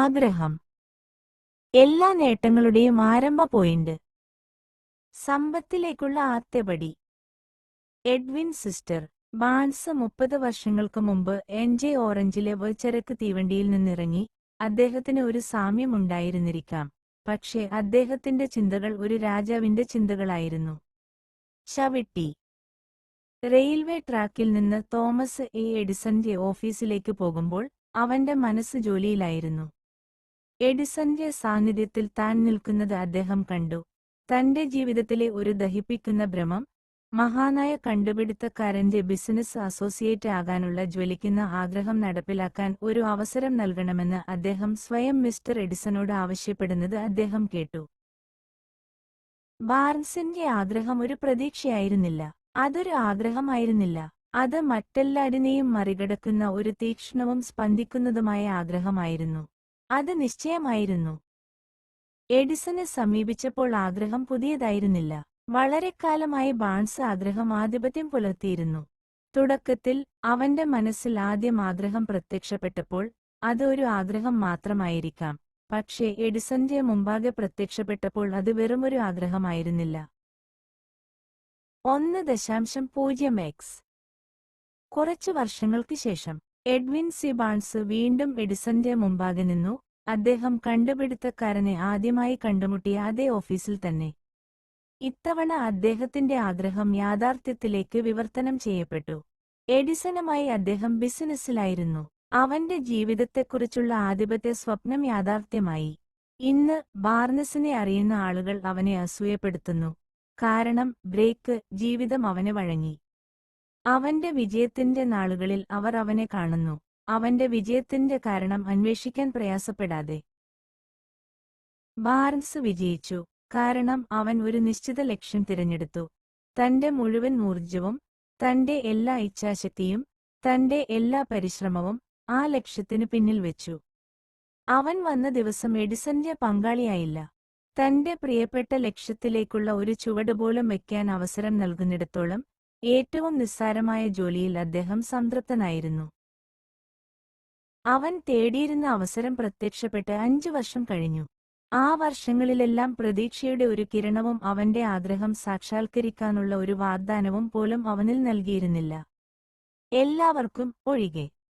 ആഗ്രഹം. എല്ലാ നേട്ടങ്ങളുടെയും ആരംഭ പോയിന്റ്. സമ്പത്തിലേക്കുള്ള ആദ്യപടി. എഡ്വിൻ സിസ്റ്റർ ബാൺസ് 30 വർഷങ്ങൾക്ക് മുമ്പ് എൻജെ ഓറഞ്ചിലെ ചരക്ക് തീവണ്ടിയിൽ നിന്നിറങ്ങി. അദ്ദേഹത്തിന് ഒരു സാമ്യമുണ്ടായിരുന്നിരിക്കാം, പക്ഷേ അദ്ദേഹത്തിന്റെ ചിന്തകൾ ഒരു രാജാവിന്റെ ചിന്തകളായിരുന്നു. ചവിട്ടി. റെയിൽവേ ട്രാക്കിൽ നിന്ന് തോമസ് എ എഡിസന്റെ ഓഫീസിലേക്ക് പോകുമ്പോൾ അവന്റെ മനസ്സ് ജോലിയിലായിരുന്നു. എഡിസന്റെ സാന്നിധ്യത്തിൽ താൻ നിൽക്കുന്നത് അദ്ദേഹം കണ്ടു. തന്റെ ജീവിതത്തിലെ ഒരു ദഹിപ്പിക്കുന്ന ഭ്രമം, മഹാനായ കണ്ടുപിടുത്തക്കാരന്റെ ബിസിനസ് അസോസിയേറ്റ് ആകാനുള്ള ജ്വലിക്കുന്ന ആഗ്രഹം നടപ്പിലാക്കാൻ ഒരു അവസരം നൽകണമെന്ന് അദ്ദേഹം സ്വയം മിസ്റ്റർ എഡിസണോട് ആവശ്യപ്പെടുന്നത് അദ്ദേഹം കേട്ടു. ബാർൺസിന്റെ ആഗ്രഹം ഒരു പ്രതീക്ഷയായിരുന്നില്ല, അതൊരു ആഗ്രഹമായിരുന്നില്ല, അത് മറ്റെല്ലാടിനെയും മറികടക്കുന്ന ഒരു തീക്ഷ്ണവും സ്പന്ദിക്കുന്നതുമായ ആഗ്രഹമായിരുന്നു. അത് നിശ്ചയമായിരുന്നു. എഡിസനെ സമീപിച്ചപ്പോൾ ആഗ്രഹം പുതിയതായിരുന്നില്ല. വളരെക്കാലമായി ബാൺസ് ആഗ്രഹം ആധിപത്യം പുലർത്തിയിരുന്നു. തുടക്കത്തിൽ അവന്റെ മനസ്സിൽ ആദ്യം ആഗ്രഹം പ്രത്യക്ഷപ്പെട്ടപ്പോൾ അത് ഒരു ആഗ്രഹം മാത്രമായിരിക്കാം, പക്ഷേ എഡിസന്റെ മുമ്പാകെ പ്രത്യക്ഷപ്പെട്ടപ്പോൾ അത് വെറുമൊരു ആഗ്രഹമായിരുന്നില്ല. 1.0x. കുറച്ചു വർഷങ്ങൾക്ക് ശേഷം എഡ്വിൻ സി ബാൺസ് വീണ്ടും എഡിസന്റെ മുമ്പാകെ നിന്നു. അദ്ദേഹം കണ്ടുപിടുത്തക്കാരനെ ആദ്യമായി കണ്ടുമുട്ടിയ അതേ ഓഫീസിൽ തന്നെ. ഇത്തവണ അദ്ദേഹത്തിന്റെ ആഗ്രഹം യാഥാർത്ഥ്യത്തിലേക്ക് വിവർത്തനം ചെയ്യപ്പെട്ടു. എഡിസണുമായി അദ്ദേഹം ബിസിനസ്സിലായിരുന്നു. അവന്റെ ജീവിതത്തെക്കുറിച്ചുള്ള ആധിപത്യ സ്വപ്നം യാഥാർത്ഥ്യമായി. ഇന്ന് ബാർണസിനെ അറിയുന്ന ആളുകൾ അവനെ അസൂയപ്പെടുത്തുന്നു, കാരണം ബ്രേക്ക് ജീവിതം അവനെ വഴങ്ങി. അവന്റെ വിജയത്തിന്റെ നാളുകളിൽ അവർ അവനെ കാണുന്നു, അവന്റെ വിജയത്തിന്റെ കാരണം അന്വേഷിക്കാൻ പ്രയാസപ്പെടാതെ. ബാർൺസ് വിജയിച്ചു കാരണം അവൻ ഒരു നിശ്ചിത ലക്ഷ്യം തിരഞ്ഞെടുത്തു. തന്റെ മുഴുവൻ ഊർജവും, തന്റെ എല്ലാ ഇച്ഛാശക്തിയും, തന്റെ എല്ലാ പരിശ്രമവും ആ ലക്ഷ്യത്തിനു പിന്നിൽ വെച്ചു. അവൻ വന്ന ദിവസം എഡിസന്റെ പങ്കാളിയായില്ല. തന്റെ പ്രിയപ്പെട്ട ലക്ഷ്യത്തിലേക്കുള്ള ഒരു ചുവടുപോലും വയ്ക്കാൻ അവസരം നൽകുന്നിടത്തോളം ഏറ്റവും നിസ്സാരമായ ജോലിയിൽ അദ്ദേഹം സംതൃപ്തനായിരുന്നു. അവൻ തേടിയിരുന്ന അവസരം പ്രത്യക്ഷപ്പെട്ട് 5 വർഷം കഴിഞ്ഞു. ആ വർഷങ്ങളിലെല്ലാം പ്രതീക്ഷയുടെ ഒരു കിരണവും അവന്റെ ആഗ്രഹം സാക്ഷാത്കരിക്കാനുള്ള ഒരു വാഗ്ദാനവും പോലും അവനിൽ നൽകിയിരുന്നില്ല. എല്ലാവർക്കും ഒഴികെ.